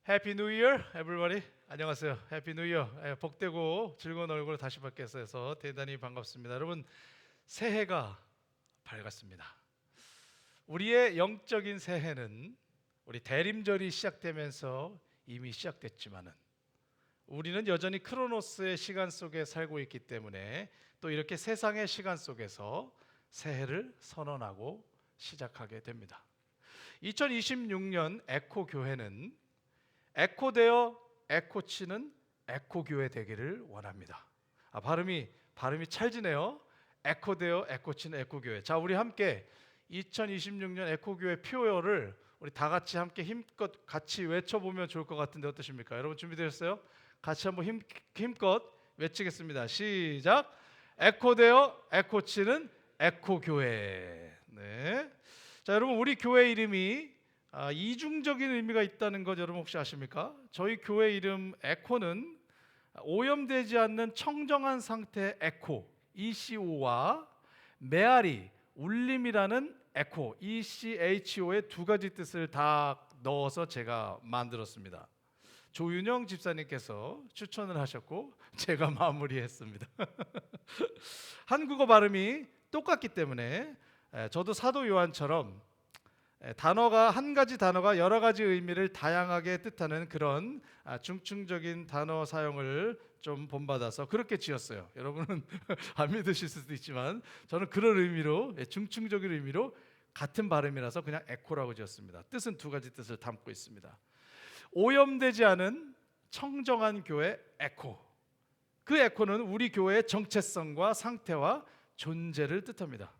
해피 뉴 이어 에브리바디. 안녕하세요. 해피 뉴 이어. 복되고 즐거운 얼굴 다시 뵙게 해서 대단히 반갑습니다. 여러분, 새해가 밝았습니다. 우리의 영적인 새해는 우리 대림절이 시작되면서 이미 시작됐지만은 우리는 여전히 크로노스의 시간 속에 살고 있기 때문에 또 이렇게 세상의 시간 속에서 새해를 선언하고 시작하게 됩니다. 2026년 에코 교회는 에코되어 에코치는 에코교회 되기를 원합니다. 발음이 찰지네요. 에코되어 에코치는 에코교회. 자, 우리 함께 2026년 에코교회 표어를 우리 다 같이 함께 힘껏 같이 외쳐보면 좋을 것 같은데 어떠십니까? 여러분 준비되셨어요? 같이 한번 힘껏 외치겠습니다. 시작. 에코되어 에코치는 에코교회. 네. 자, 여러분, 우리 교회 이름이 이중적인 의미가 있다는 것 여러분 혹시 아십니까? 저희 교회 이름 에코는 오염되지 않는 청정한 상태의 에코 ECO와 메아리 울림이라는 에코 ECHO의 두 가지 뜻을 다 넣어서 제가 만들었습니다. 조윤영 집사님께서 추천을 하셨고 제가 마무리했습니다. 한국어 발음이 똑같기 때문에 저도 사도 요한처럼 한 가지 단어가 여러 가지 의미를 다양하게 뜻하는 그런 중증적인 단어 사용을 좀 본받아서 그렇게 지었어요. 여러분은 안 믿으실 수도 있지만 저는 그런 의미로, 중증적인 의미로 같은 발음이라서 그냥 에코라고 지었습니다. 뜻은 두 가지 뜻을 담고 있습니다. 오염되지 않은 청정한 교회 에코. 그 에코는 우리 교회의 정체성과 상태와 존재를 뜻합니다.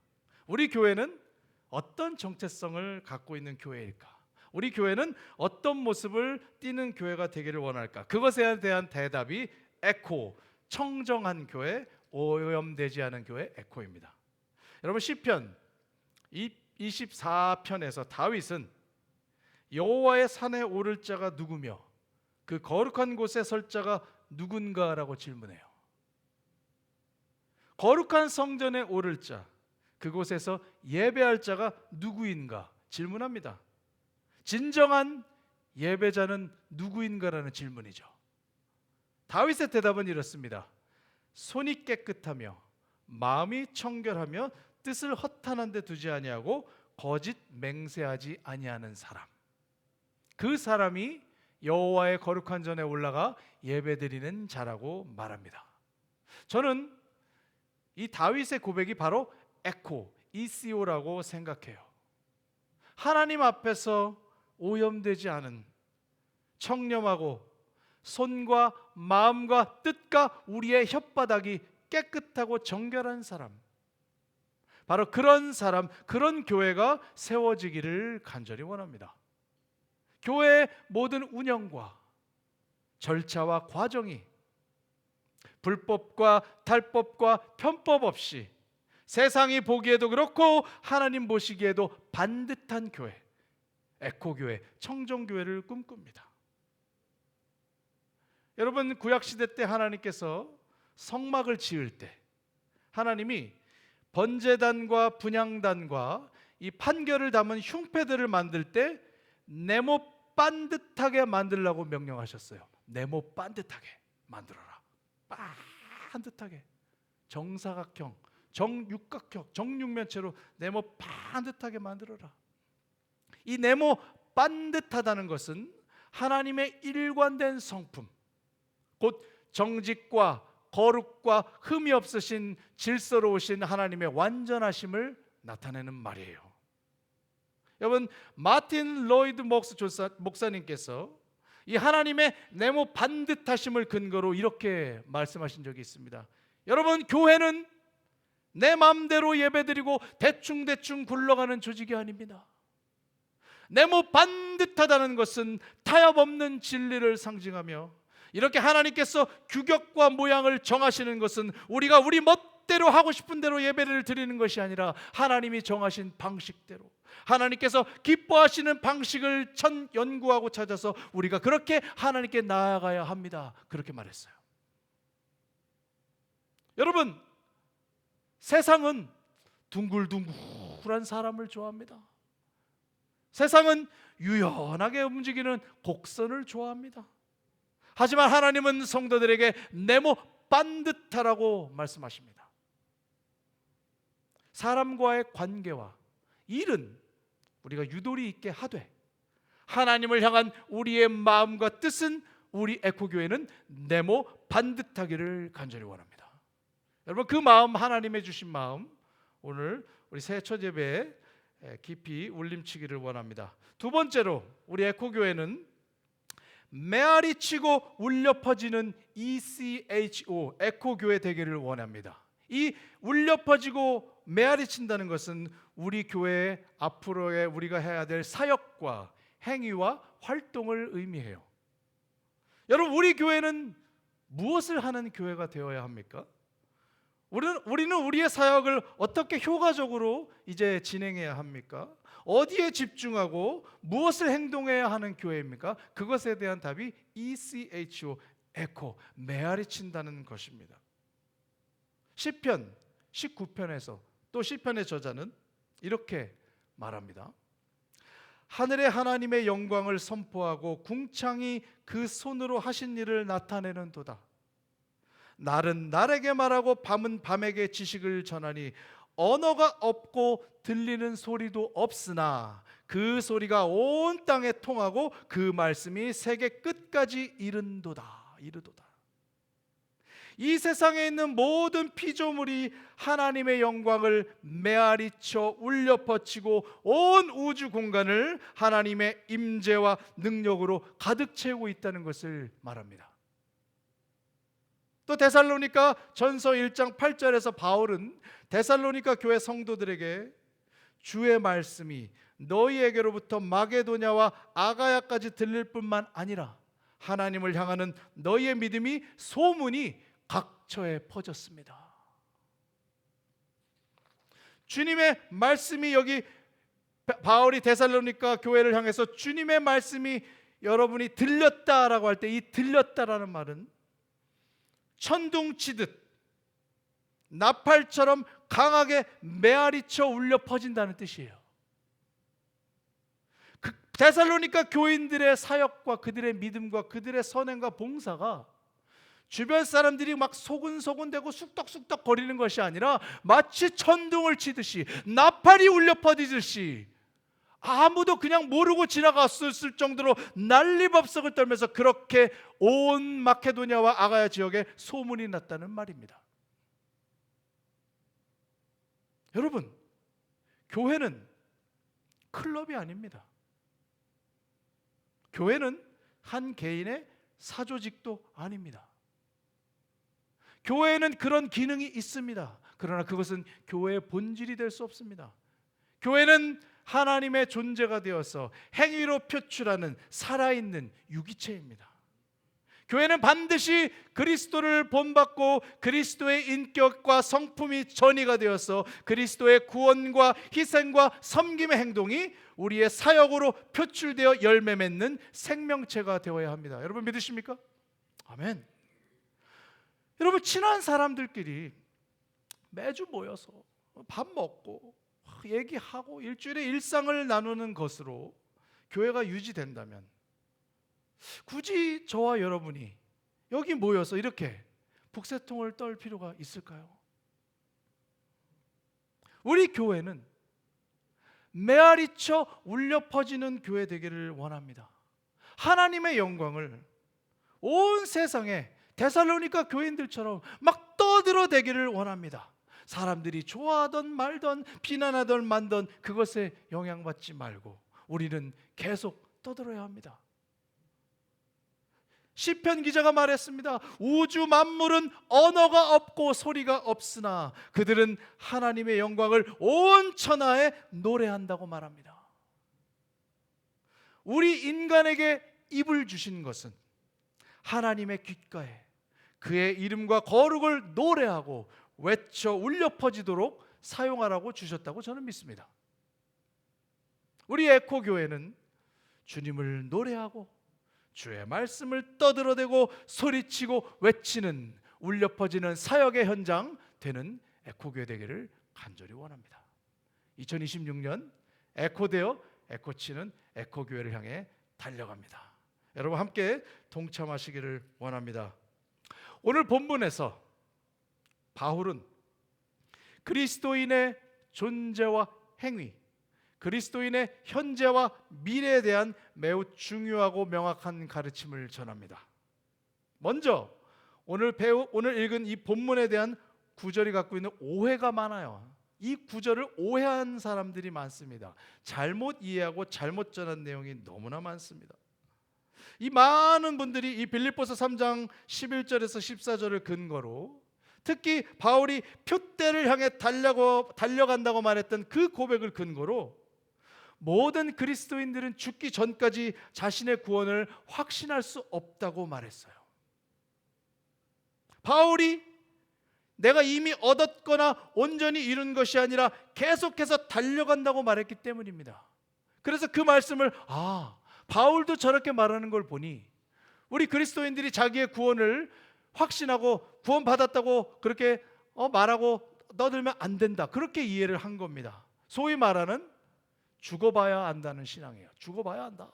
우리 교회는 어떤 정체성을 갖고 있는 교회일까? 우리 교회는 어떤 모습을 띠는 교회가 되기를 원할까? 그것에 대한 대답이 에코, 청정한 교회, 오염되지 않은 교회 에코입니다. 여러분, 시편 24편에서 다윗은 여호와의 산에 오를 자가 누구며 그 거룩한 곳에 설 자가 누군가라고 질문해요. 거룩한 성전에 오를 자, 그곳에서 예배할 자가 누구인가 질문합니다. 진정한 예배자는 누구인가라는 질문이죠. 다윗의 대답은 이렇습니다. 손이 깨끗하며 마음이 청결하며 뜻을 허탄한 데 두지 아니하고 거짓 맹세하지 아니하는 사람. 그 사람이 여호와의 거룩한 전에 올라가 예배드리는 자라고 말합니다. 저는 이 다윗의 고백이 바로 에코, ECO라고 생각해요. 하나님 앞에서 오염되지 않은 청렴하고 손과 마음과 뜻과 우리의 혓바닥이 깨끗하고 정결한 사람, 바로 그런 사람, 그런 교회가 세워지기를 간절히 원합니다. 교회의 모든 운영과 절차와 과정이 불법과 탈법과 편법 없이 세상이 보기에도 그렇고 하나님 보시기에도 반듯한 교회, 에코교회, 청정교회를 꿈꿉니다. 여러분, 구약시대 때 하나님께서 성막을 지을 때 하나님이 번제단과 분향단과 이 판결을 담은 흉패들을 만들 때 네모 반듯하게 만들라고 명령하셨어요. 네모 반듯하게 만들어라. 반듯하게 정사각형, 정육각형, 정육면체로 네모 반듯하게 만들어라. 이 네모 반듯하다는 것은 하나님의 일관된 성품, 곧 정직과 거룩과 흠이 없으신 질서로우신 하나님의 완전하심을 나타내는 말이에요. 여러분, 마틴 로이드 목사님께서 이 하나님의 네모 반듯하심을 근거로 이렇게 말씀하신 적이 있습니다. 여러분, 교회는 내 마음대로 예배드리고 대충대충 굴러가는 조직이 아닙니다. 네모 반듯하다는 것은 타협 없는 진리를 상징하며 이렇게 하나님께서 규격과 모양을 정하시는 것은 우리가 우리 멋대로 하고 싶은 대로 예배를 드리는 것이 아니라 하나님이 정하신 방식대로 하나님께서 기뻐하시는 방식을 연구하고 찾아서 우리가 그렇게 하나님께 나아가야 합니다. 그렇게 말했어요. 여러분, 세상은 둥글둥글한 사람을 좋아합니다. 세상은 유연하게 움직이는 곡선을 좋아합니다. 하지만 하나님은 성도들에게 네모 반듯하라고 말씀하십니다. 사람과의 관계와 일은 우리가 유도리 있게 하되 하나님을 향한 우리의 마음과 뜻은 우리 에코교회는 네모 반듯하기를 간절히 원합니다. 여러분, 그 마음, 하나님의 주신 마음, 오늘 우리 새해 첫 예배에 깊이 울림치기를 원합니다. 두 번째로 우리 에코교회는 메아리 치고 울려 퍼지는 ECHO, 에코교회 되기를 원합니다. 이 울려 퍼지고 메아리 친다는 것은 우리 교회의 앞으로의 우리가 해야 될 사역과 행위와 활동을 의미해요. 여러분, 우리 교회는 무엇을 하는 교회가 되어야 합니까? 우리는 우리의 사역을 어떻게 효과적으로 이제 진행해야 합니까? 어디에 집중하고 무엇을 행동해야 하는 교회입니까? 그것에 대한 답이 ECHO, 에코, 메아리 친다는 것입니다. 시편 19편에서 또 시편의 저자는 이렇게 말합니다. 하늘의 하나님의 영광을 선포하고 궁창이 그 손으로 하신 일을 나타내는도다. 날은 날에게 말하고 밤은 밤에게 지식을 전하니 언어가 없고 들리는 소리도 없으나 그 소리가 온 땅에 통하고 그 말씀이 세계 끝까지 이르도다. 이 세상에 있는 모든 피조물이 하나님의 영광을 메아리쳐 울려 퍼치고 온 우주 공간을 하나님의 임재와 능력으로 가득 채우고 있다는 것을 말합니다. 또 데살로니가 전서 1장 8절에서 바울은 데살로니가 교회 성도들에게 주의 말씀이 너희에게로부터 마게도냐와 아가야까지 들릴 뿐만 아니라 하나님을 향하는 너희의 믿음이 소문이 각처에 퍼졌습니다. 주님의 말씀이, 여기 바울이 데살로니가 교회를 향해서 주님의 말씀이 여러분이 들렸다라고 할 때 이 들렸다라는 말은 천둥치듯 나팔처럼 강하게 메아리쳐 울려 퍼진다는 뜻이에요. 데살로니가 교인들의 사역과 그들의 믿음과 그들의 선행과 봉사가 주변 사람들이 막 소근소근대고 쑥덕쑥덕 거리는 것이 아니라 마치 천둥을 치듯이 나팔이 울려 퍼지듯이 아무도 그냥 모르고 지나갔을 정도로 난리법석을 떨면서 그렇게 온 마케도냐와 아가야 지역에 소문이 났다는 말입니다. 여러분, 교회는 클럽이 아닙니다. 교회는 한 개인의 사조직도 아닙니다. 교회에는 그런 기능이 있습니다. 그러나 그것은 교회의 본질이 될 수 없습니다. 교회는 하나님의 존재가 되어서 행위로 표출하는 살아있는 유기체입니다. 교회는 반드시 그리스도를 본받고 그리스도의 인격과 성품이 전이가 되어서 그리스도의 구원과 희생과 섬김의 행동이 우리의 사역으로 표출되어 열매 맺는 생명체가 되어야 합니다. 여러분 믿으십니까? 아멘. 여러분, 친한 사람들끼리 매주 모여서 밥 먹고 얘기하고 일주일에 일상을 나누는 것으로 교회가 유지된다면 굳이 저와 여러분이 여기 모여서 이렇게 북새통을 떨 필요가 있을까요? 우리 교회는 메아리쳐 울려 퍼지는 교회 되기를 원합니다. 하나님의 영광을 온 세상에 데살로니가 교인들처럼 막 떠들어대기를 원합니다. 사람들이 좋아하던 말던 비난하던 만던 그것에 영향받지 말고 우리는 계속 떠들어야 합니다. 시편 기자가 말했습니다. 우주 만물은 언어가 없고 소리가 없으나 그들은 하나님의 영광을 온 천하에 노래한다고 말합니다. 우리 인간에게 입을 주신 것은 하나님의 귓가에 그의 이름과 거룩을 노래하고 외쳐 울려 퍼지도록 사용하라고 주셨다고 저는 믿습니다. 우리 에코교회는 주님을 노래하고 주의 말씀을 떠들어대고 소리치고 외치는 울려 퍼지는 사역의 현장 되는 에코교회 되기를 간절히 원합니다. 2026년 에코되어 에코치는 에코교회를 향해 달려갑니다. 여러분 함께 동참하시기를 원합니다. 오늘 본문에서 바울은 그리스도인의 존재와 행위, 그리스도인의 현재와 미래에 대한 매우 중요하고 명확한 가르침을 전합니다. 먼저 오늘 읽은 이 본문에 대한 구절이 갖고 있는 오해가 많아요. 이 구절을 오해한 사람들이 많습니다. 잘못 이해하고 잘못 전한 내용이 너무나 많습니다. 이 많은 분들이 이 빌립보서 3장 11절에서 14절을 근거로, 특히 바울이 표대를 향해 달려간다고 말했던 그 고백을 근거로 모든 그리스도인들은 죽기 전까지 자신의 구원을 확신할 수 없다고 말했어요. 바울이 내가 이미 얻었거나 온전히 이룬 것이 아니라 계속해서 달려간다고 말했기 때문입니다. 그래서 그 말씀을 바울도 저렇게 말하는 걸 보니 우리 그리스도인들이 자기의 구원을 확신하고 구원받았다고 그렇게 말하고 떠들면 안 된다, 그렇게 이해를 한 겁니다. 소위 말하는 죽어봐야 안다는 신앙이에요. 죽어봐야 한다.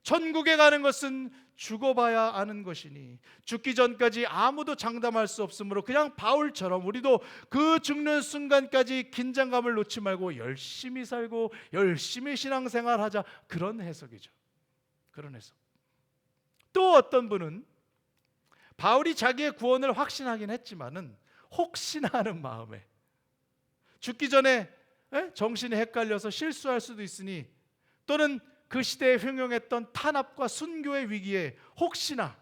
천국에 가는 것은 죽어봐야 아는 것이니 죽기 전까지 아무도 장담할 수 없으므로 그냥 바울처럼 우리도 그 죽는 순간까지 긴장감을 놓지 말고 열심히 살고 열심히 신앙생활하자, 그런 해석이죠. 그런 해석. 또 어떤 분은 바울이 자기의 구원을 확신하긴 했지만은 혹시나 하는 마음에 죽기 전에 정신이 헷갈려서 실수할 수도 있으니, 또는 그 시대에 흉용했던 탄압과 순교의 위기에 혹시나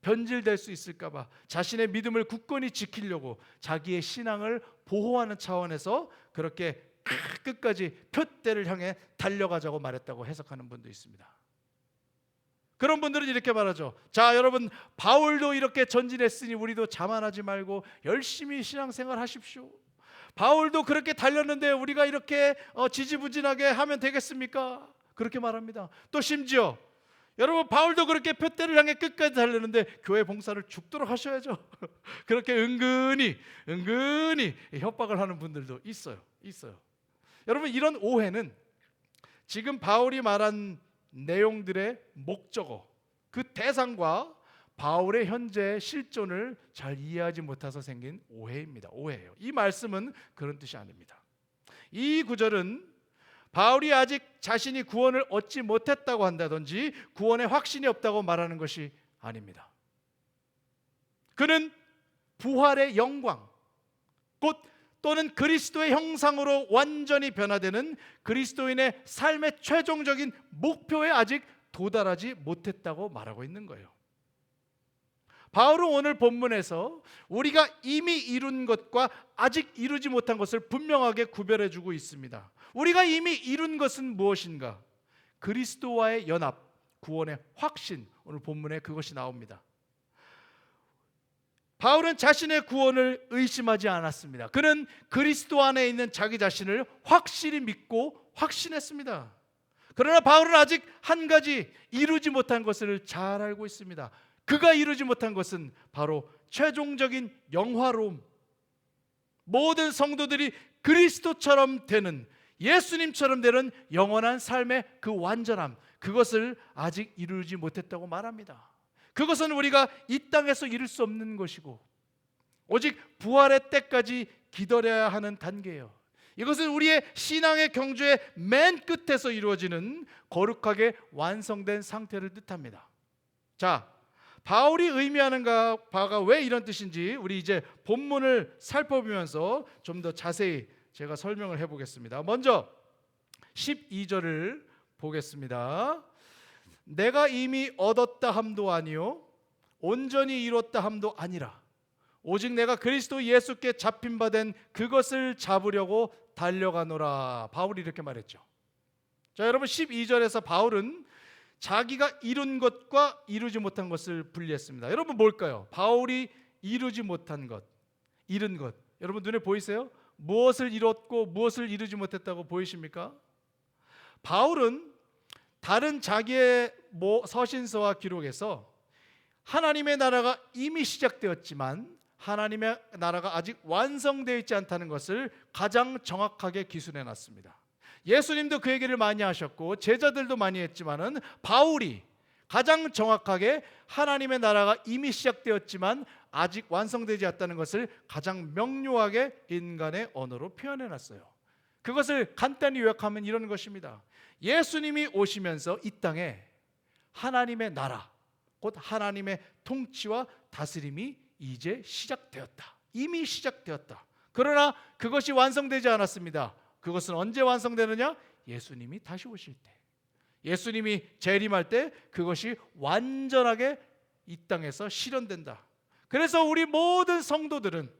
변질될 수 있을까 봐 자신의 믿음을 굳건히 지키려고 자기의 신앙을 보호하는 차원에서 그렇게 끝까지 표대를 향해 달려가자고 말했다고 해석하는 분도 있습니다. 그런 분들은 이렇게 말하죠. 자, 여러분, 바울도 이렇게 전진했으니 우리도 자만하지 말고 열심히 신앙생활 하십시오. 바울도 그렇게 달렸는데 우리가 이렇게 지지부진하게 하면 되겠습니까? 그렇게 말합니다. 또 심지어 여러분, 바울도 그렇게 표대를 향해 끝까지 달렸는데 교회 봉사를 죽도록 하셔야죠. 그렇게 은근히 협박을 하는 분들도 있어요. 여러분, 이런 오해는 지금 바울이 말한 내용들의 목적어, 그 대상과 바울의 현재 실존을 잘 이해하지 못해서 생긴 오해입니다. 오해예요. 이 말씀은 그런 뜻이 아닙니다. 이 구절은 바울이 아직 자신이 구원을 얻지 못했다고 한다든지 구원의 확신이 없다고 말하는 것이 아닙니다. 그는 부활의 영광, 곧 또는 그리스도의 형상으로 완전히 변화되는 그리스도인의 삶의 최종적인 목표에 아직 도달하지 못했다고 말하고 있는 거예요. 바울은 오늘 본문에서 우리가 이미 이룬 것과 아직 이루지 못한 것을 분명하게 구별해 주고 있습니다. 우리가 이미 이룬 것은 무엇인가? 그리스도와의 연합, 구원의 확신. 오늘 본문에 그것이 나옵니다. 바울은 자신의 구원을 의심하지 않았습니다. 그는 그리스도 안에 있는 자기 자신을 확실히 믿고 확신했습니다. 그러나 바울은 아직 한 가지 이루지 못한 것을 잘 알고 있습니다. 그가 이루지 못한 것은 바로 최종적인 영화로움, 모든 성도들이 그리스도처럼 되는, 예수님처럼 되는 영원한 삶의 그 완전함, 그것을 아직 이루지 못했다고 말합니다. 그것은 우리가 이 땅에서 이룰 수 없는 것이고 오직 부활의 때까지 기다려야 하는 단계예요. 이것은 우리의 신앙의 경주의 맨 끝에서 이루어지는 거룩하게 완성된 상태를 뜻합니다. 자, 바울이 의미하는 바가 왜 이런 뜻인지 우리 이제 본문을 살펴보면서 좀 더 자세히 제가 설명을 해보겠습니다. 먼저 12절을 보겠습니다. 내가 이미 얻었다 함도 아니요 온전히 이뤘다 함도 아니라 오직 내가 그리스도 예수께 잡힌 바 된 그것을 잡으려고 달려가노라. 바울이 이렇게 말했죠. 자, 여러분, 12절에서 바울은 자기가 이룬 것과 이루지 못한 것을 분리했습니다. 여러분, 뭘까요? 바울이 이루지 못한 것, 이룬 것, 여러분 눈에 보이세요? 무엇을 이뤘고 무엇을 이루지 못했다고 보이십니까? 바울은 다른 자기의 서신서와 기록에서 하나님의 나라가 이미 시작되었지만 하나님의 나라가 아직 완성되어 있지 않다는 것을 가장 정확하게 기술해 놨습니다. 예수님도 그 얘기를 많이 하셨고 제자들도 많이 했지만은 바울이 가장 정확하게 하나님의 나라가 이미 시작되었지만 아직 완성되지 않았다는 것을 가장 명료하게 인간의 언어로 표현해 놨어요. 그것을 간단히 요약하면 이런 것입니다. 예수님이 오시면서 이 땅에 하나님의 나라, 곧 하나님의 통치와 다스림이 이제 시작되었다. 이미 시작되었다. 그러나 그것이 완성되지 않았습니다. 그것은 언제 완성되느냐? 예수님이 다시 오실 때, 예수님이 재림할 때 그것이 완전하게 이 땅에서 실현된다. 그래서 우리 모든 성도들은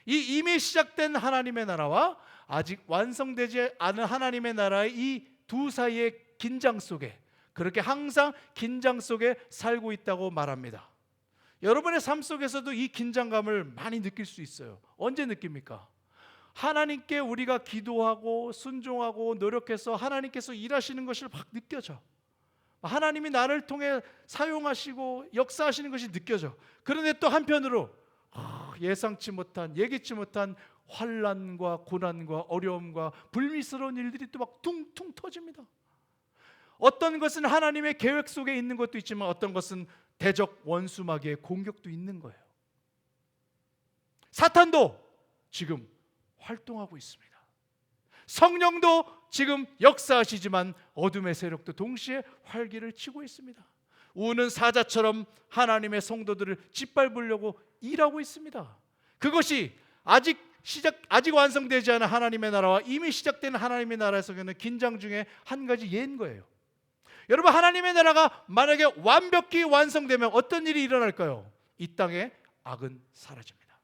이 이미 시작된 하나님의 나라와 아직 완성되지 않은 하나님의 나라의 이 두 사이의 긴장 속에, 그렇게 항상 긴장 속에 살고 있다고 말합니다. 여러분의 삶 속에서도 이 긴장감을 많이 느낄 수 있어요. 언제 느낍니까? 하나님께 우리가 기도하고 순종하고 노력해서 하나님께서 일하시는 것을 막 느껴져. 하나님이 나를 통해 사용하시고 역사하시는 것이 느껴져. 그런데 또 한편으로 예상치 못한, 예기치 못한 환난과 고난과 어려움과 불미스러운 일들이 또 막 퉁퉁 터집니다. 어떤 것은 하나님의 계획 속에 있는 것도 있지만 어떤 것은 대적 원수마귀의 공격도 있는 거예요. 사탄도 지금 활동하고 있습니다. 성령도 지금 역사하시지만 어둠의 세력도 동시에 활기를 치고 있습니다. 우는 사자처럼 하나님의 성도들을 짓밟으려고 일하고 있습니다. 그것이 아직 완성되지 않은 하나님의 나라와 이미 시작된 하나님의 나라 속에는 긴장 중에 한 가지 예인 거예요. 여러분, 하나님의 나라가 만약에 완벽히 완성되면 어떤 일이 일어날까요? 이 땅에 악은 사라집니다.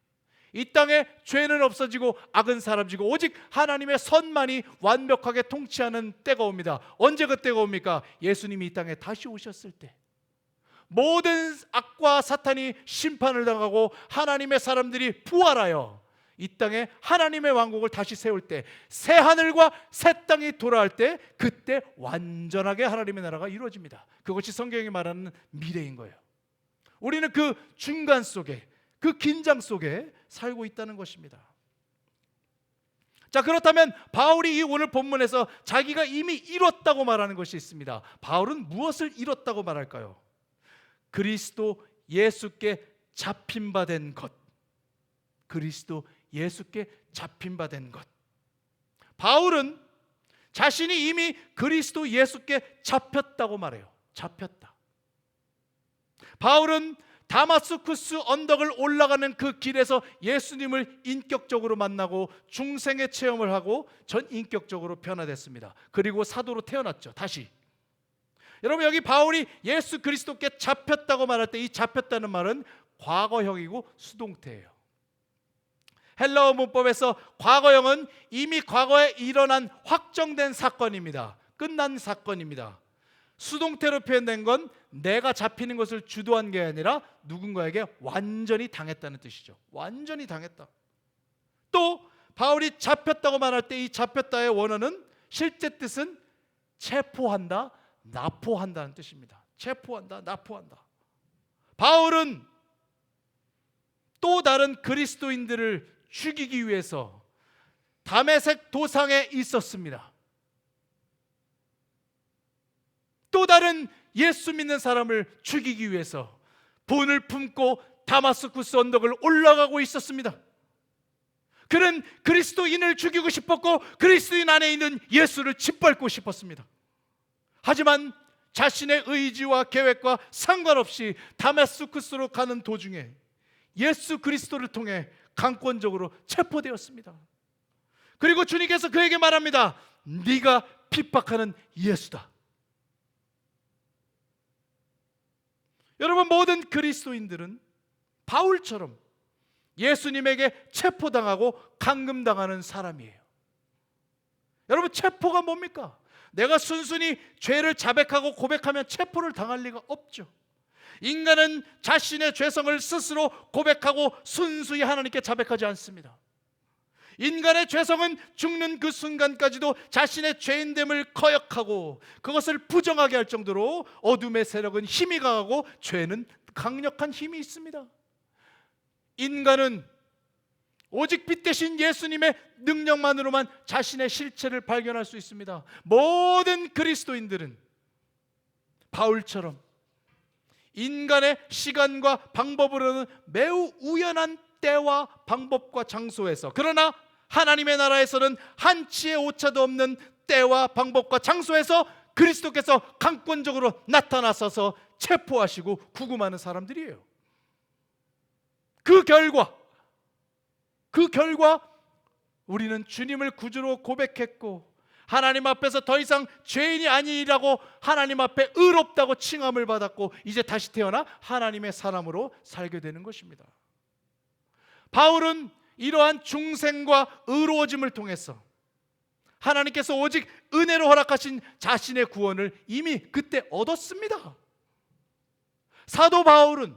이 땅에 죄는 없어지고 악은 사라지고 오직 하나님의 선만이 완벽하게 통치하는 때가 옵니다. 언제 그 때가 옵니까? 예수님이 이 땅에 다시 오셨을 때. 모든 악과 사탄이 심판을 당하고 하나님의 사람들이 부활하여 이 땅에 하나님의 왕국을 다시 세울 때, 새 하늘과 새 땅이 돌아올 때, 그때 완전하게 하나님의 나라가 이루어집니다. 그것이 성경이 말하는 미래인 거예요. 우리는 그 중간 속에, 그 긴장 속에 살고 있다는 것입니다. 자, 그렇다면 바울이 이 오늘 본문에서 자기가 이미 이뤘다고 말하는 것이 있습니다. 바울은 무엇을 이뤘다고 말할까요? 그리스도 예수께 잡힌 바 된 것. 그리스도 예수께 잡힌 바 된 것. 바울은 자신이 이미 그리스도 예수께 잡혔다고 말해요. 잡혔다. 바울은 다마스쿠스 언덕을 올라가는 그 길에서 예수님을 인격적으로 만나고 중생의 체험을 하고 전 인격적으로 변화됐습니다. 그리고 사도로 태어났죠. 다시. 여러분, 여기 바울이 예수 그리스도께 잡혔다고 말할 때 이 잡혔다는 말은 과거형이고 수동태예요. 헬라어 문법에서 과거형은 이미 과거에 일어난 확정된 사건입니다. 끝난 사건입니다. 수동태로 표현된 건 내가 잡히는 것을 주도한 게 아니라 누군가에게 완전히 당했다는 뜻이죠. 완전히 당했다. 또 바울이 잡혔다고 말할 때 이 잡혔다의 원어는 실제 뜻은 체포한다, 납포한다는 뜻입니다. 체포한다, 납포한다. 바울은 또 다른 그리스도인들을 죽이기 위해서 다메섹 도상에 있었습니다. 또 다른 예수 믿는 사람을 죽이기 위해서 본을 품고 다마스쿠스 언덕을 올라가고 있었습니다. 그는 그리스도인을 죽이고 싶었고 그리스도인 안에 있는 예수를 짓밟고 싶었습니다. 하지만 자신의 의지와 계획과 상관없이 다마스쿠스로 가는 도중에 예수 그리스도를 통해 강권적으로 체포되었습니다. 그리고 주님께서 그에게 말합니다. 네가 핍박하는 예수다. 여러분, 모든 그리스도인들은 바울처럼 예수님에게 체포당하고 감금당하는 사람이에요. 여러분, 체포가 뭡니까? 내가 순순히 죄를 자백하고 고백하면 체포를 당할 리가 없죠. 인간은 자신의 죄성을 스스로 고백하고 순수히 하나님께 자백하지 않습니다. 인간의 죄성은 죽는 그 순간까지도 자신의 죄인됨을 거역하고 그것을 부정하게 할 정도로 어둠의 세력은 힘이 강하고 죄는 강력한 힘이 있습니다. 인간은 오직 빛 대신 예수님의 능력만으로만 자신의 실체를 발견할 수 있습니다. 모든 그리스도인들은 바울처럼 인간의 시간과 방법으로는 매우 우연한 때와 방법과 장소에서, 그러나 하나님의 나라에서는 한치의 오차도 없는 때와 방법과 장소에서 그리스도께서 강권적으로 나타나셔서 체포하시고 구금하는 사람들이에요. 그 결과 우리는 주님을 구주로 고백했고 하나님 앞에서 더 이상 죄인이 아니라고 하나님 앞에 의롭다고 칭함을 받았고 이제 다시 태어나 하나님의 사람으로 살게 되는 것입니다. 바울은 이러한 중생과 의로워짐을 통해서 하나님께서 오직 은혜로 허락하신 자신의 구원을 이미 그때 얻었습니다. 사도 바울은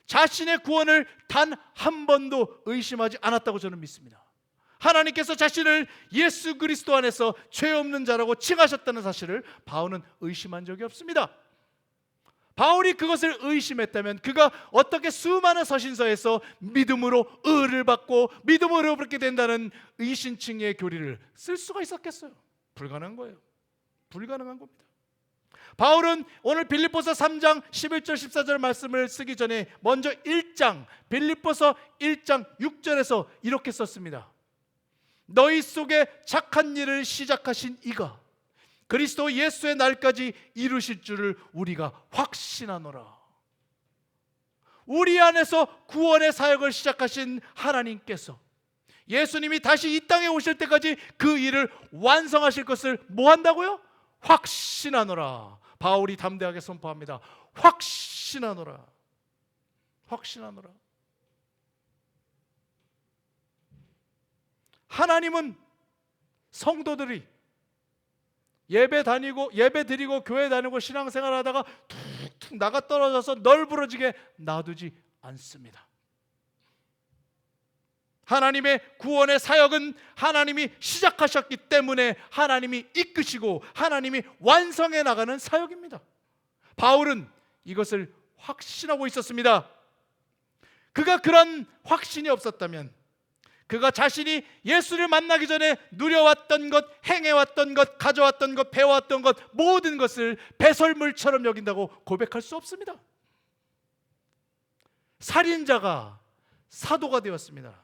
자신의 구원을 단 한 번도 의심하지 않았다고 저는 믿습니다. 하나님께서 자신을 예수 그리스도 안에서 죄 없는 자라고 칭하셨다는 사실을 바울은 의심한 적이 없습니다. 바울이 그것을 의심했다면 그가 어떻게 수많은 서신서에서 믿음으로 의를 받고 믿음으로 의롭게 된다는 의신칭의 교리를 쓸 수가 있었겠어요? 불가능한 거예요. 불가능한 겁니다. 바울은 오늘 빌립보서 3장 11절 14절 말씀을 쓰기 전에 먼저 1장 빌립보서 1장 6절에서 이렇게 썼습니다. 너희 속에 착한 일을 시작하신 이가 그리스도 예수의 날까지 이루실 줄을 우리가 확신하노라. 우리 안에서 구원의 사역을 시작하신 하나님께서 예수님이 다시 이 땅에 오실 때까지 그 일을 완성하실 것을 뭐 한다고요? 확신하노라. 바울이 담대하게 선포합니다. 확신하노라. 확신하노라. 하나님은 성도들이 예배 드리고 교회 다니고 신앙생활 하다가 툭툭 나가 떨어져서 널브러지게 놔두지 않습니다. 하나님의 구원의 사역은 하나님이 시작하셨기 때문에 하나님이 이끄시고 하나님이 완성해 나가는 사역입니다. 바울은 이것을 확신하고 있었습니다. 그가 그런 확신이 없었다면 그가 자신이 예수를 만나기 전에 누려왔던 것, 행해왔던 것, 가져왔던 것, 배워왔던 것 모든 것을 배설물처럼 여긴다고 고백할 수 없습니다. 살인자가 사도가 되었습니다.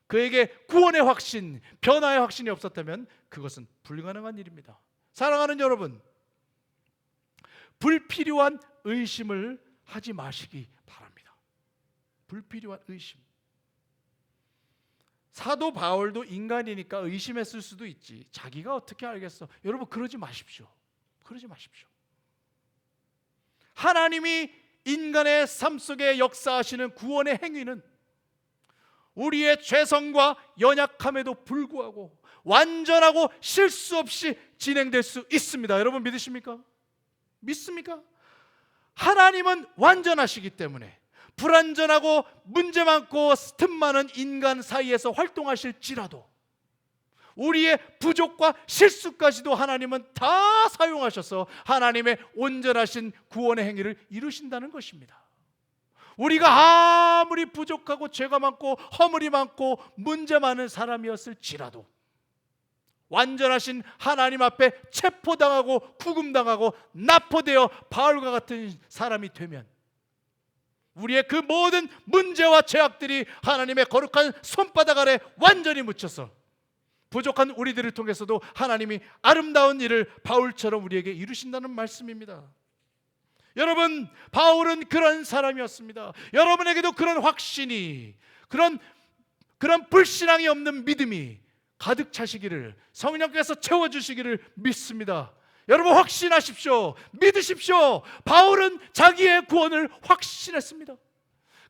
그에게 구원의 확신, 변화의 확신이 없었다면 그것은 불가능한 일입니다. 사랑하는 여러분, 불필요한 의심을 하지 마시기 바랍니다. 불필요한 의심. 사도 바울도 인간이니까 의심했을 수도 있지. 자기가 어떻게 알겠어? 여러분 그러지 마십시오. 그러지 마십시오. 하나님이 인간의 삶 속에 역사하시는 구원의 행위는 우리의 죄성과 연약함에도 불구하고 완전하고 실수 없이 진행될 수 있습니다. 여러분 믿으십니까? 믿습니까? 하나님은 완전하시기 때문에 불완전하고 문제 많고 틈 많은 인간 사이에서 활동하실지라도 우리의 부족과 실수까지도 하나님은 다 사용하셔서 하나님의 온전하신 구원의 행위를 이루신다는 것입니다. 우리가 아무리 부족하고 죄가 많고 허물이 많고 문제 많은 사람이었을지라도 완전하신 하나님 앞에 체포당하고 구금당하고 납포되어 바울과 같은 사람이 되면 우리의 그 모든 문제와 죄악들이 하나님의 거룩한 손바닥 아래 완전히 묻혀서 부족한 우리들을 통해서도 하나님이 아름다운 일을 바울처럼 우리에게 이루신다는 말씀입니다. 여러분, 바울은 그런 사람이었습니다. 여러분에게도 그런 확신이, 그런 불신앙이 없는 믿음이 가득 차시기를 성령께서 채워주시기를 믿습니다. 여러분 확신하십시오. 믿으십시오. 바울은 자기의 구원을 확신했습니다.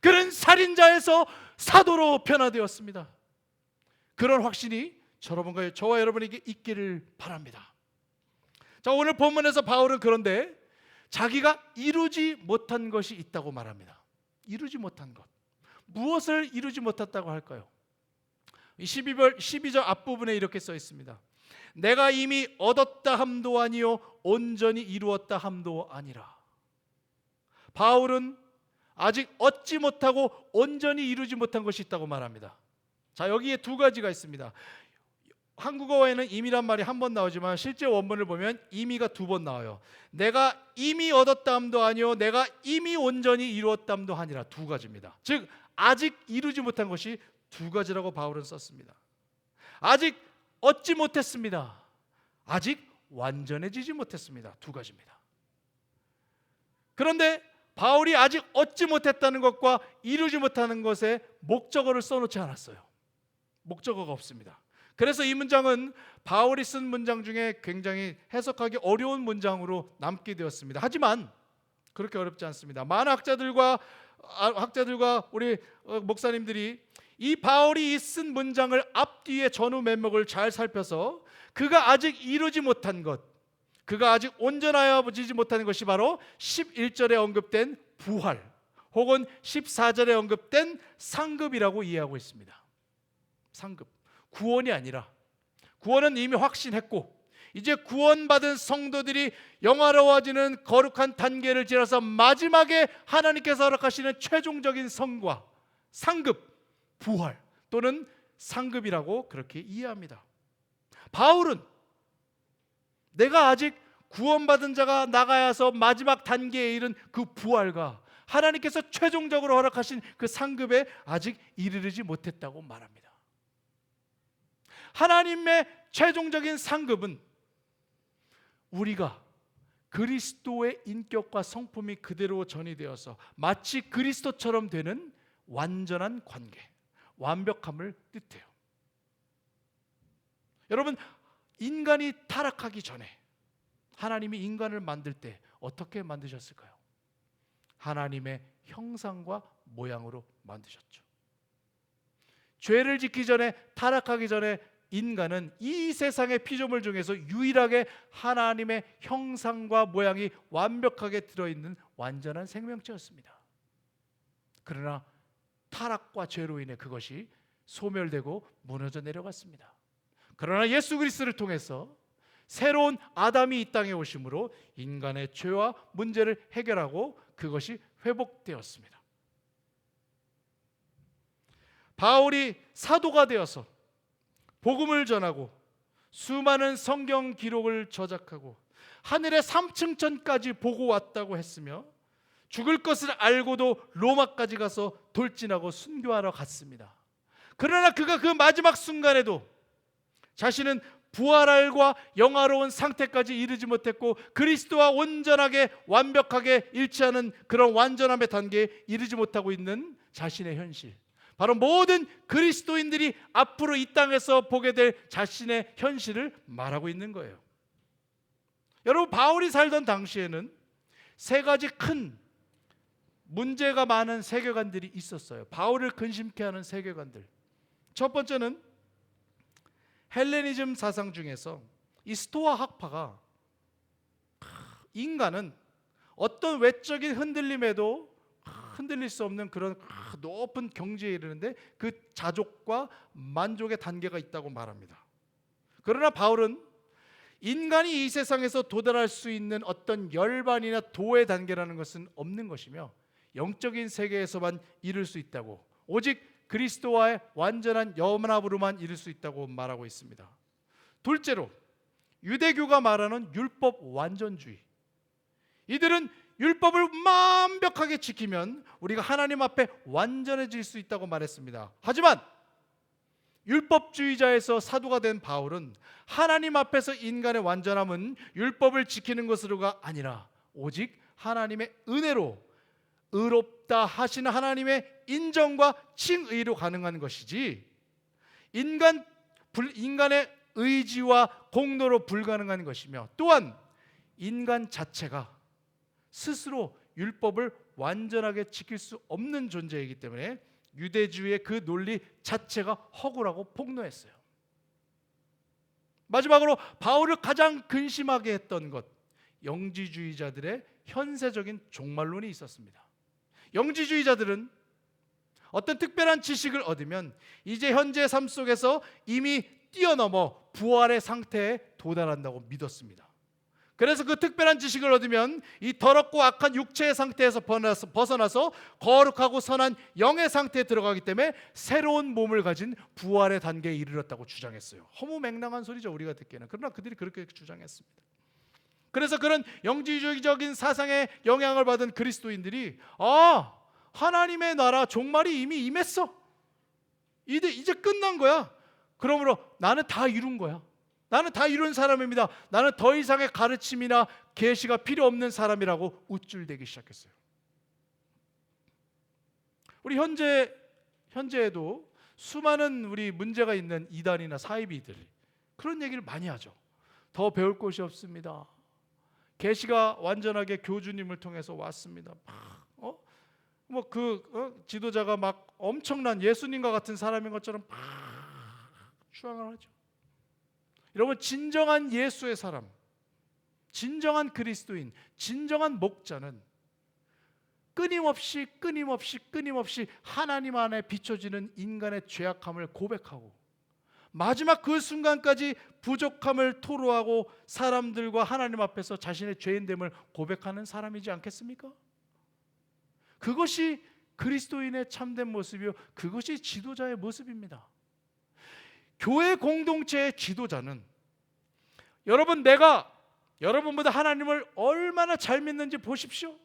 그는 살인자에서 사도로 변화되었습니다. 그런 확신이 저와 여러분에게 있기를 바랍니다. 자, 오늘 본문에서 바울은 그런데 자기가 이루지 못한 것이 있다고 말합니다. 이루지 못한 것. 무엇을 이루지 못했다고 할까요? 12절 앞부분에 이렇게 써 있습니다. 내가 이미 얻었다 함도 아니요 온전히 이루었다 함도 아니라. 바울은 아직 얻지 못하고 온전히 이루지 못한 것이 있다고 말합니다. 자, 여기에 두 가지가 있습니다. 한국어에는 임이란 말이 한 번 나오지만 실제 원문을 보면 임이가 두 번 나와요. 내가 이미 얻었다함도 아니요 내가 이미 온전히 이루었다함도 아니라, 두 가지입니다. 즉 아직 이루지 못한 것이 두 가지라고 바울은 썼습니다. 아직 얻지 못했습니다. 아직 완전해지지 못했습니다. 두 가지입니다. 그런데 바울이 아직 얻지 못했다는 것과 이루지 못하는 것에 목적어를 써놓지 않았어요. 목적어가 없습니다. 그래서 이 문장은 바울이 쓴 문장 중에 굉장히 해석하기 어려운 문장으로 남게 되었습니다. 하지만 그렇게 어렵지 않습니다. 많은 학자들과 우리 목사님들이 이 바울이 쓴 문장을 앞뒤의 전후 면목을 잘 살펴서 그가 아직 이루지 못한 것, 그가 아직 온전하여지지 못하는 것이 바로 11절에 언급된 부활 혹은 14절에 언급된 상급이라고 이해하고 있습니다. 상급, 구원이 아니라, 구원은 이미 확신했고 이제 구원받은 성도들이 영화로워지는 거룩한 단계를 지나서 마지막에 하나님께서 허락하시는 최종적인 성과, 상급, 부활 또는 상급이라고 그렇게 이해합니다. 바울은 내가 아직 구원받은 자가 나가야서 마지막 단계에 이른 그 부활과 하나님께서 최종적으로 허락하신 그 상급에 아직 이르지 못했다고 말합니다. 하나님의 최종적인 상급은 우리가 그리스도의 인격과 성품이 그대로 전이되어서 마치 그리스도처럼 되는 완전한 관계, 완벽함을 뜻해요. 여러분, 인간이 타락하기 전에 하나님이 인간을 만들 때 어떻게 만드셨을까요? 하나님의 형상과 모양으로 만드셨죠. 죄를 짓기 전에, 타락하기 전에 인간은 이 세상의 피조물 중에서 유일하게 하나님의 형상과 모양이 완벽하게 들어있는 완전한 생명체였습니다. 그러나 타락과 죄로 인해 그것이 소멸되고 무너져 내려갔습니다. 그러나 예수 그리스도를 통해서 새로운 아담이 이 땅에 오심으로 인간의 죄와 문제를 해결하고 그것이 회복되었습니다. 바울이 사도가 되어서 복음을 전하고 수많은 성경 기록을 저작하고 하늘의 3층천까지 보고 왔다고 했으며 죽을 것을 알고도 로마까지 가서 돌진하고 순교하러 갔습니다. 그러나 그가 그 마지막 순간에도 자신은 부활과 영화로운 상태까지 이르지 못했고 그리스도와 온전하게 완벽하게 일치하는 그런 완전함의 단계에 이르지 못하고 있는 자신의 현실, 바로 모든 그리스도인들이 앞으로 이 땅에서 보게 될 자신의 현실을 말하고 있는 거예요. 여러분, 바울이 살던 당시에는 세 가지 큰 문제가 많은 세계관들이 있었어요. 바울을 근심케 하는 세계관들. 첫 번째는 헬레니즘 사상 중에서 이 스토아 학파가 인간은 어떤 외적인 흔들림에도 흔들릴 수 없는 그런 높은 경지에 이르는데 그 자족과 만족의 단계가 있다고 말합니다. 그러나 바울은 인간이 이 세상에서 도달할 수 있는 어떤 열반이나 도의 단계라는 것은 없는 것이며 영적인 세계에서만 이룰 수 있다고, 오직 그리스도와의 완전한 연합으로만 이룰 수 있다고 말하고 있습니다. 둘째로 유대교가 말하는 율법 완전주의. 이들은 율법을 완벽하게 지키면 우리가 하나님 앞에 완전해질 수 있다고 말했습니다. 하지만 율법주의자에서 사도가 된 바울은 하나님 앞에서 인간의 완전함은 율법을 지키는 것으로가 아니라 오직 하나님의 은혜로 의롭다 하시는 하나님의 인정과 칭의로 가능한 것이지 인간의 의지와 공로로 불가능한 것이며, 또한 인간 자체가 스스로 율법을 완전하게 지킬 수 없는 존재이기 때문에 유대주의의 그 논리 자체가 허구라고 폭로했어요. 마지막으로 바울을 가장 근심하게 했던 것, 영지주의자들의 현세적인 종말론이 있었습니다. 영지주의자들은 어떤 특별한 지식을 얻으면 이제 현재 삶 속에서 이미 뛰어넘어 부활의 상태에 도달한다고 믿었습니다. 그래서 그 특별한 지식을 얻으면 이 더럽고 악한 육체의 상태에서 벗어나서 거룩하고 선한 영의 상태에 들어가기 때문에 새로운 몸을 가진 부활의 단계에 이르렀다고 주장했어요. 허무맹랑한 소리죠, 우리가 듣기에는. 그러나 그들이 그렇게 주장했습니다. 그래서 그런 영지주의적인 사상에 영향을 받은 그리스도인들이 하나님의 나라 종말이 이미 임했어, 이제 끝난 거야, 그러므로 나는 다 이룬 거야, 나는 다 이룬 사람입니다, 나는 더 이상의 가르침이나 계시가 필요 없는 사람이라고 우쭐대기 시작했어요. 우리 현재에도 수많은 우리 문제가 있는 이단이나 사이비들이 그런 얘기를 많이 하죠. 더 배울 곳이 없습니다, 계시가 완전하게 교주님을 통해서 왔습니다. 지도자가 막 엄청난 예수님과 같은 사람인 것처럼 막 추앙을 하죠. 여러분, 진정한 예수의 사람, 진정한 그리스도인, 진정한 목자는 끊임없이 하나님 안에 비춰지는 인간의 죄악함을 고백하고 마지막 그 순간까지 부족함을 토로하고 사람들과 하나님 앞에서 자신의 죄인됨을 고백하는 사람이지 않겠습니까? 그것이 그리스도인의 참된 모습이요, 그것이 지도자의 모습입니다. 교회 공동체의 지도자는 내가 여러분보다 하나님을 얼마나 잘 믿는지 보십시오.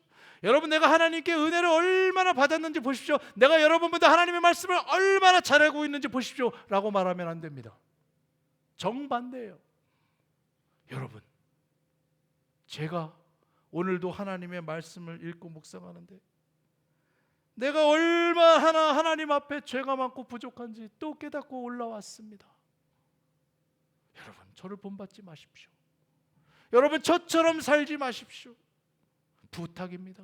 내가 하나님께 은혜를 얼마나 받았는지 보십시오. 내가 여러분보다 하나님의 말씀을 얼마나 잘 알고 있는지 보십시오 라고 말하면 안 됩니다. 정반대예요. 여러분, 제가 오늘도 하나님의 말씀을 읽고 묵상하는데 내가 얼마나 하나님 앞에 죄가 많고 부족한지 또 깨닫고 올라왔습니다. 여러분, 저를 본받지 마십시오. 여러분, 저처럼 살지 마십시오. 부탁입니다.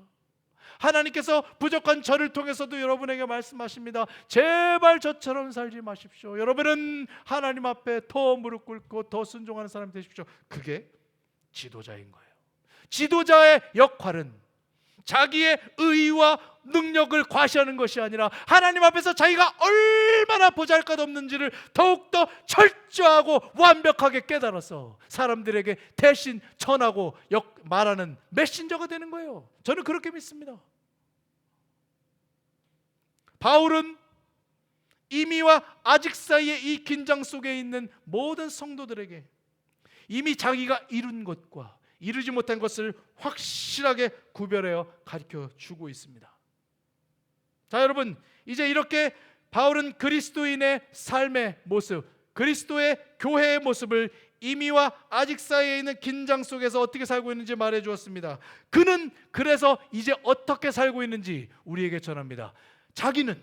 하나님께서 부족한 저를 통해서도 여러분에게 말씀하십니다. 제발 저처럼 살지 마십시오. 여러분은 하나님 앞에 더 무릎 꿇고 더 순종하는 사람이 되십시오. 그게 지도자인 거예요. 지도자의 역할은 자기의 의와 능력을 과시하는 것이 아니라 하나님 앞에서 자기가 얼마나 보잘것없는지를 더욱더 철저하고 완벽하게 깨달아서 사람들에게 대신 전하고 말하는 메신저가 되는 거예요. 저는 그렇게 믿습니다. 바울은 이미와 아직 사이의 이 긴장 속에 있는 모든 성도들에게 이미 자기가 이룬 것과 이루지 못한 것을 확실하게 구별하여 가르쳐 주고 있습니다. 자, 여러분, 이제 이렇게 바울은 그리스도인의 삶의 모습, 그리스도의 교회의 모습을 이미와 아직 사이에 있는 긴장 속에서 어떻게 살고 있는지 말해 주었습니다. 그는 그래서 이제 어떻게 살고 있는지 우리에게 전합니다. 자기는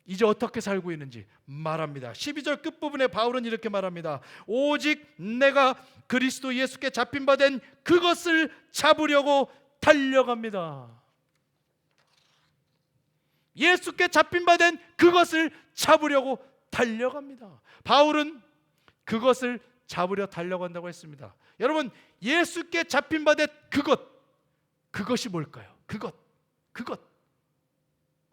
이제 어떻게 살고 있는지 말합니다. 12절 끝부분에 바울은 이렇게 말합니다. 오직 내가 그리스도 예수께 잡힌 바 된 그것을 잡으려고 달려갑니다. 예수께 잡힌 바 된 그것을 잡으려고 달려갑니다. 바울은 그것을 잡으려 달려간다고 했습니다. 여러분, 예수께 잡힌 바 된 그것이 뭘까요?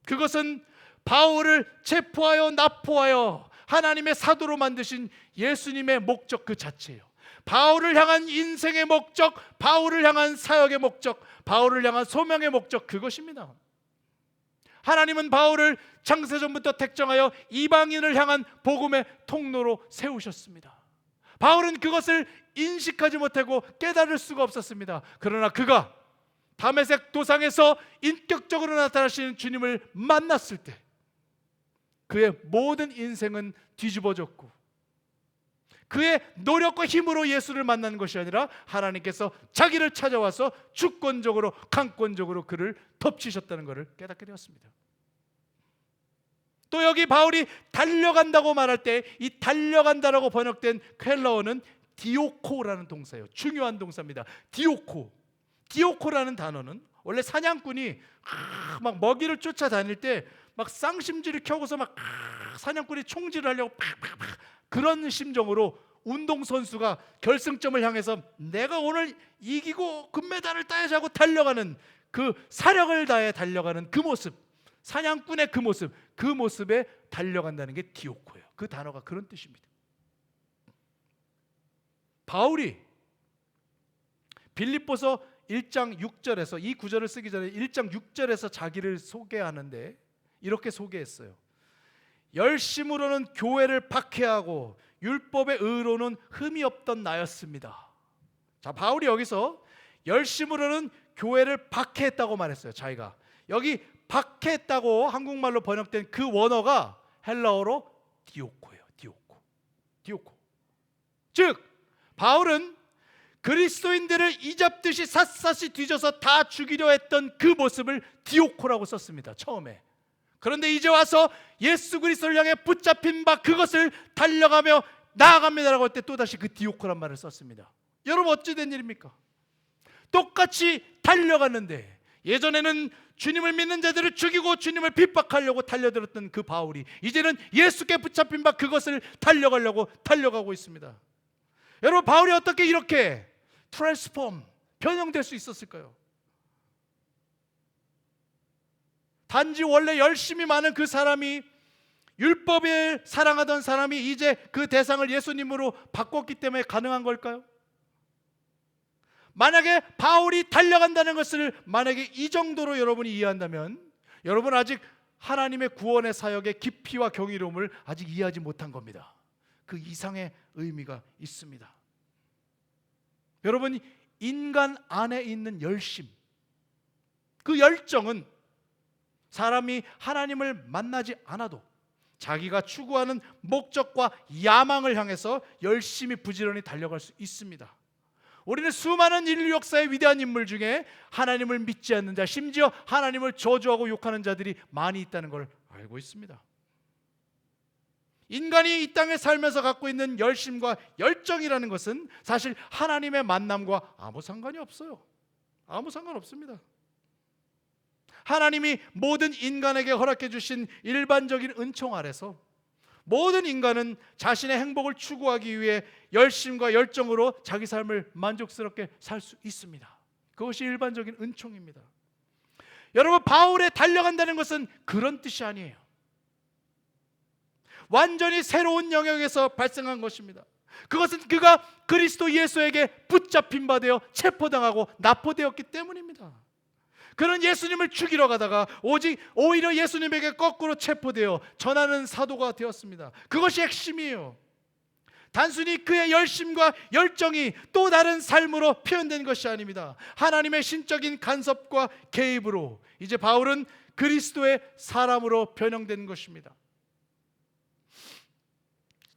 그것은 바울을 체포하여 납포하여 하나님의 사도로 만드신 예수님의 목적 그 자체예요. 바울을 향한 인생의 목적, 바울을 향한 사역의 목적, 바울을 향한 소명의 목적, 그것입니다. 하나님은 바울을 창세전부터 택정하여 이방인을 향한 복음의 통로로 세우셨습니다. 바울은 그것을 인식하지 못하고 깨달을 수가 없었습니다. 그러나 그가 다메섹 도상에서 인격적으로 나타나시는 주님을 만났을 때 그의 모든 인생은 뒤집어졌고, 그의 노력과 힘으로 예수를 만나는 것이 아니라 하나님께서 자기를 찾아와서 주권적으로 강권적으로 그를 덮치셨다는 것을 깨닫게 되었습니다. 또 여기 바울이 달려간다고 말할 때 이 달려간다라고 번역된 헬라어는 디오코라는 동사예요. 중요한 동사입니다. 디오코라는 단어는 원래 사냥꾼이 막 먹이를 쫓아다닐 때 막 쌍심지를 켜고서 막 사냥꾼이 총질을 하려고 그런 심정으로 운동선수가 결승점을 향해서 내가 오늘 이기고 금메달을 따야지 하고 달려가는 그 사력을 다해 달려가는 그 모습, 사냥꾼의 그 모습에 달려간다는 게 디오코예요. 그 단어가 그런 뜻입니다. 바울이 빌립보서 1장 6절에서 이 구절을 쓰기 전에 1장 6절에서 자기를 소개하는데 이렇게 소개했어요. 열심으로는 교회를 박해하고 율법의 의로는 흠이 없던 나였습니다. 자, 바울이 여기서 열심으로는 교회를 박해했다고 말했어요. 자기가 여기 박해했다고 한국말로 번역된 그 원어가 헬라어로 디오코예요. 디오코. 즉 바울은 그리스도인들을 이잡듯이 샅샅이 뒤져서 다 죽이려 했던 그 모습을 디오코라고 썼습니다. 처음에. 그런데 이제 와서 예수 그리스도를 향해 붙잡힌 바 그것을 달려가며 나아갑니다라고 할 때 또다시 그 디오코란 말을 썼습니다. 여러분 어찌 된 일입니까? 똑같이 달려갔는데 예전에는 주님을 믿는 자들을 죽이고 주님을 핍박하려고 달려들었던 그 바울이 이제는 예수께 붙잡힌 바 그것을 달려가려고 달려가고 있습니다. 여러분 바울이 어떻게 이렇게 트랜스폼 변형될 수 있었을까요? 단지 원래 열심히 많은 그 사람이 율법을 사랑하던 사람이 이제 그 대상을 예수님으로 바꿨기 때문에 가능한 걸까요? 만약에 바울이 달려간다는 것을 만약에 이 정도로 여러분이 이해한다면 여러분 아직 하나님의 구원의 사역의 깊이와 경이로움을 아직 이해하지 못한 겁니다. 그 이상의 의미가 있습니다. 여러분 인간 안에 있는 열심, 그 열정은 사람이 하나님을 만나지 않아도 자기가 추구하는 목적과 야망을 향해서 열심히 부지런히 달려갈 수 있습니다. 우리는 수많은 인류 역사의 위대한 인물 중에 하나님을 믿지 않는 자, 심지어 하나님을 저주하고 욕하는 자들이 많이 있다는 걸 알고 있습니다. 인간이 이 땅에 살면서 갖고 있는 열심과 열정이라는 것은 사실 하나님의 만남과 아무 상관이 없어요. 아무 상관없습니다. 하나님이 모든 인간에게 허락해 주신 일반적인 은총 아래서 모든 인간은 자신의 행복을 추구하기 위해 열심과 열정으로 자기 삶을 만족스럽게 살 수 있습니다. 그것이 일반적인 은총입니다. 여러분 바울의 달려간다는 것은 그런 뜻이 아니에요. 완전히 새로운 영역에서 발생한 것입니다. 그것은 그가 그리스도 예수에게 붙잡힌 바 되어 체포당하고 납포되었기 때문입니다. 그는 예수님을 죽이러 가다가 오히려 예수님에게 거꾸로 체포되어 전하는 사도가 되었습니다. 그것이 핵심이에요. 단순히 그의 열심과 열정이 또 다른 삶으로 표현된 것이 아닙니다. 하나님의 신적인 간섭과 개입으로 이제 바울은 그리스도의 사람으로 변형된 것입니다.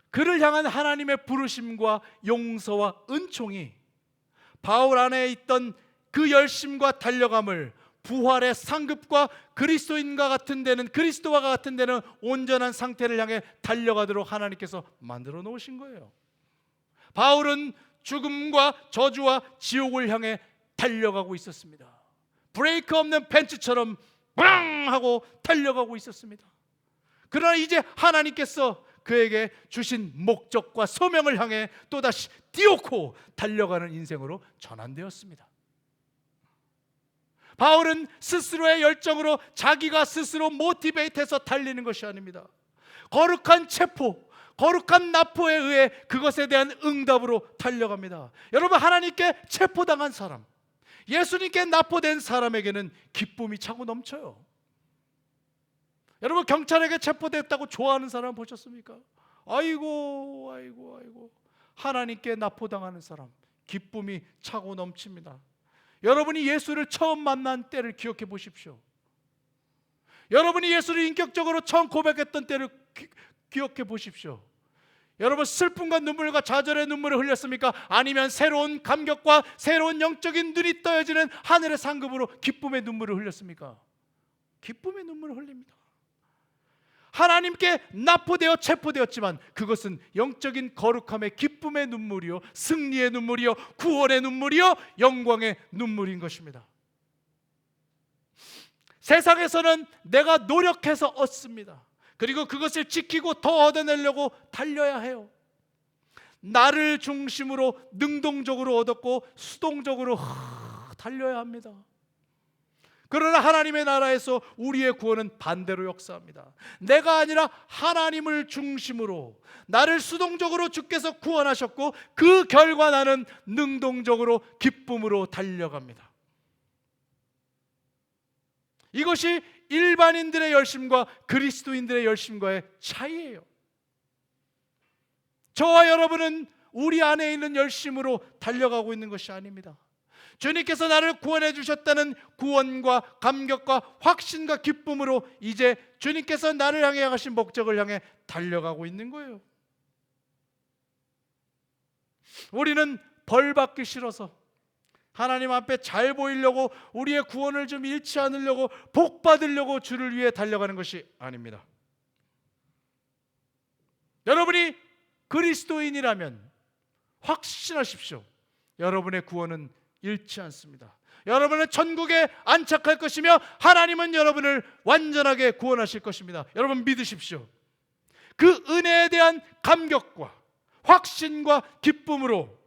그를 향한 하나님의 부르심과 용서와 은총이 바울 안에 있던 그 열심과 달려감을 부활의 상급과 그리스도와 같은 데는 온전한 상태를 향해 달려가도록 하나님께서 만들어 놓으신 거예요. 바울은 죽음과 저주와 지옥을 향해 달려가고 있었습니다. 브레이크 없는 벤츠처럼 빵 하고 달려가고 있었습니다. 그러나 이제 하나님께서 그에게 주신 목적과 소명을 향해 또다시 띄우고 달려가는 인생으로 전환되었습니다. 바울은 스스로의 열정으로 자기가 스스로 모티베이트해서 달리는 것이 아닙니다. 거룩한 체포, 거룩한 납포에 의해 그것에 대한 응답으로 달려갑니다. 여러분 하나님께 체포당한 사람, 예수님께 납포된 사람에게는 기쁨이 차고 넘쳐요. 여러분 경찰에게 체포됐다고 좋아하는 사람 보셨습니까? 아이고 하나님께 납포당하는 사람 기쁨이 차고 넘칩니다. 여러분이 예수를 처음 만난 때를 기억해 보십시오. 여러분이 예수를 인격적으로 처음 고백했던 때를 기억해 보십시오. 여러분 슬픔과 눈물과 좌절의 눈물을 흘렸습니까? 아니면 새로운 감격과 새로운 영적인 눈이 떠여지는 하늘의 상급으로 기쁨의 눈물을 흘렸습니까? 기쁨의 눈물을 흘립니다. 하나님께 납포되어 체포되었지만 그것은 영적인 거룩함의 기쁨의 눈물이요, 승리의 눈물이요, 구원의 눈물이요, 영광의 눈물인 것입니다. 세상에서는 내가 노력해서 얻습니다. 그리고 그것을 지키고 더 얻어내려고 달려야 해요. 나를 중심으로 능동적으로 얻었고 수동적으로 달려야 합니다. 그러나 하나님의 나라에서 우리의 구원은 반대로 역사합니다. 내가 아니라 하나님을 중심으로 나를 수동적으로 주께서 구원하셨고 그 결과 나는 능동적으로 기쁨으로 달려갑니다. 이것이 일반인들의 열심과 그리스도인들의 열심과의 차이예요. 저와 여러분은 우리 안에 있는 열심으로 달려가고 있는 것이 아닙니다. 주님께서 나를 구원해 주셨다는 구원과 감격과 확신과 기쁨으로 이제 주님께서 나를 향해 가신 목적을 향해 달려가고 있는 거예요. 우리는 벌 받기 싫어서 하나님 앞에 잘 보이려고 우리의 구원을 좀 잃지 않으려고 복 받으려고 주를 위해 달려가는 것이 아닙니다. 여러분이 그리스도인이라면 확신하십시오. 여러분의 구원은 잃지 않습니다. 여러분은 천국에 안착할 것이며 하나님은 여러분을 완전하게 구원하실 것입니다. 여러분 믿으십시오. 그 은혜에 대한 감격과 확신과 기쁨으로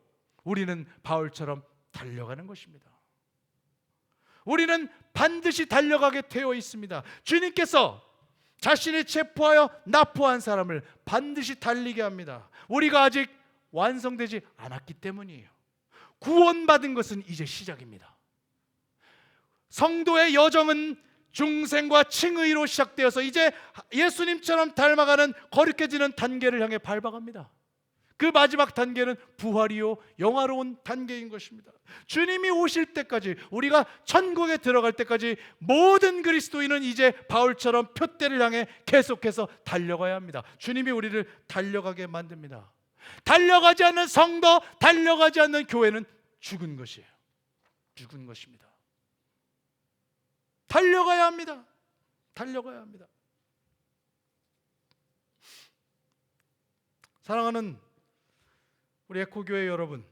우리는 바울처럼 달려가는 것입니다. 우리는 반드시 달려가게 되어 있습니다. 주님께서 자신이 체포하여 납포한 사람을 반드시 달리게 합니다. 우리가 아직 완성되지 않았기 때문이에요. 구원받은 것은 이제 시작입니다. 성도의 여정은 중생과 칭의로 시작되어서 이제 예수님처럼 닮아가는 거룩해지는 단계를 향해 밟아갑니다. 그 마지막 단계는 부활이요 영화로운 단계인 것입니다. 주님이 오실 때까지, 우리가 천국에 들어갈 때까지 모든 그리스도인은 이제 바울처럼 표대를 향해 계속해서 달려가야 합니다. 주님이 우리를 달려가게 만듭니다. 달려가지 않는 성도, 달려가지 않는 교회는 죽은 것이에요. 죽은 것입니다. 달려가야 합니다. 달려가야 합니다. 사랑하는 우리 에코교회 여러분,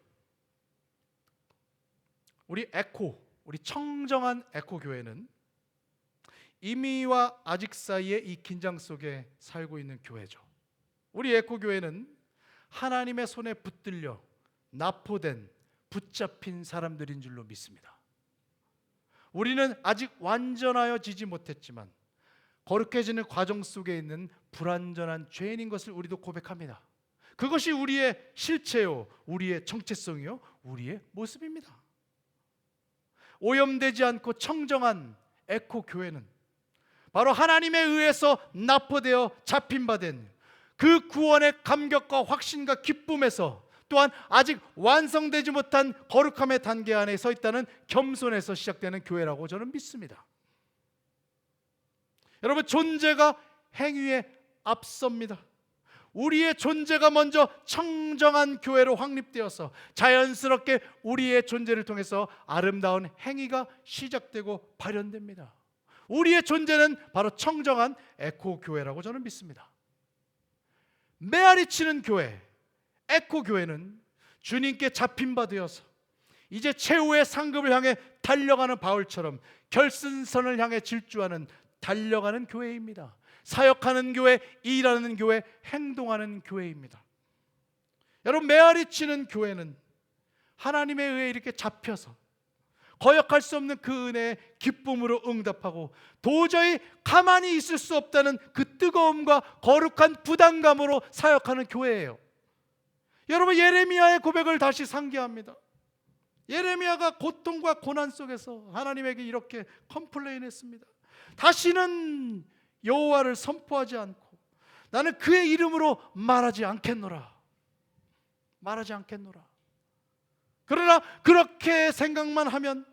우리 청정한 에코교회는 임의와 아직 사이의 이 긴장 속에 살고 있는 교회죠. 우리 에코교회는 하나님의 손에 붙들려 납포된, 붙잡힌 사람들인 줄로 믿습니다. 우리는 아직 완전하여지지 못했지만 거룩해지는 과정 속에 있는 불완전한 죄인인 것을 우리도 고백합니다. 그것이 우리의 실체요, 우리의 정체성이요, 우리의 모습입니다. 오염되지 않고 청정한 에코교회는 바로 하나님에 의해서 납포되어 잡힌 바 된 그 구원의 감격과 확신과 기쁨에서, 또한 아직 완성되지 못한 거룩함의 단계 안에 서 있다는 겸손에서 시작되는 교회라고 저는 믿습니다. 여러분, 존재가 행위에 앞섭니다. 우리의 존재가 먼저 청정한 교회로 확립되어서 자연스럽게 우리의 존재를 통해서 아름다운 행위가 시작되고 발현됩니다. 우리의 존재는 바로 청정한 에코교회라고 저는 믿습니다. 메아리치는 교회, 에코교회는 주님께 잡힌 바 되어서 이제 최후의 상급을 향해 달려가는 바울처럼 결승선을 향해 질주하는, 달려가는 교회입니다. 사역하는 교회, 일하는 교회, 행동하는 교회입니다. 여러분, 메아리치는 교회는 하나님에 의해 이렇게 잡혀서 거역할 수 없는 그 은혜에 기쁨으로 응답하고 도저히 가만히 있을 수 없다는 그 뜨거움과 거룩한 부담감으로 사역하는 교회예요. 여러분, 예레미야의 고백을 다시 상기합니다. 예레미야가 고통과 고난 속에서 하나님에게 이렇게 컴플레인했습니다. 다시는 여호와를 선포하지 않고 나는 그의 이름으로 말하지 않겠노라. 말하지 않겠노라. 그러나 그렇게 생각만 하면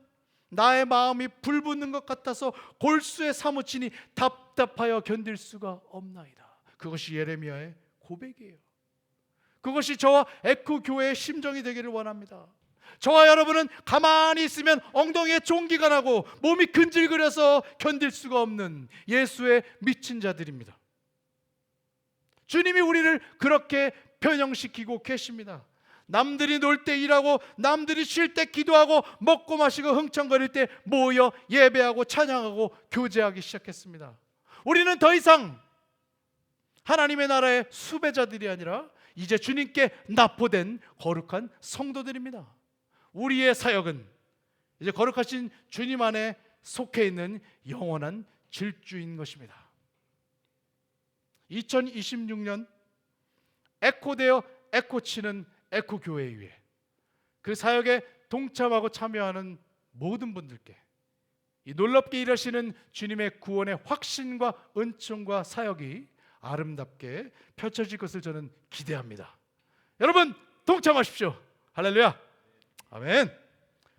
나의 마음이 불붙는 것 같아서 골수에 사무치니 답답하여 견딜 수가 없나이다. 그것이 예레미야의 고백이에요. 그것이 저와 에코교회의 심정이 되기를 원합니다. 저와 여러분은 가만히 있으면 엉덩이에 종기가 나고 몸이 근질거려서 견딜 수가 없는 예수의 미친 자들입니다. 주님이 우리를 그렇게 변형시키고 계십니다. 남들이 놀 때 일하고 남들이 쉴 때 기도하고 먹고 마시고 흥청거릴 때 모여 예배하고 찬양하고 교제하기 시작했습니다. 우리는 더 이상 하나님의 나라의 수배자들이 아니라 이제 주님께 납포된 거룩한 성도들입니다. 우리의 사역은 이제 거룩하신 주님 안에 속해 있는 영원한 질주인 것입니다. 2026년 에코되어 에코치는 에코교회 위에 그 사역에 동참하고 참여하는 모든 분들께 이 놀랍게 일하시는 주님의 구원의 확신과 은총과 사역이 아름답게 펼쳐질 것을 저는 기대합니다. 여러분 동참하십시오. 할렐루야. 아멘.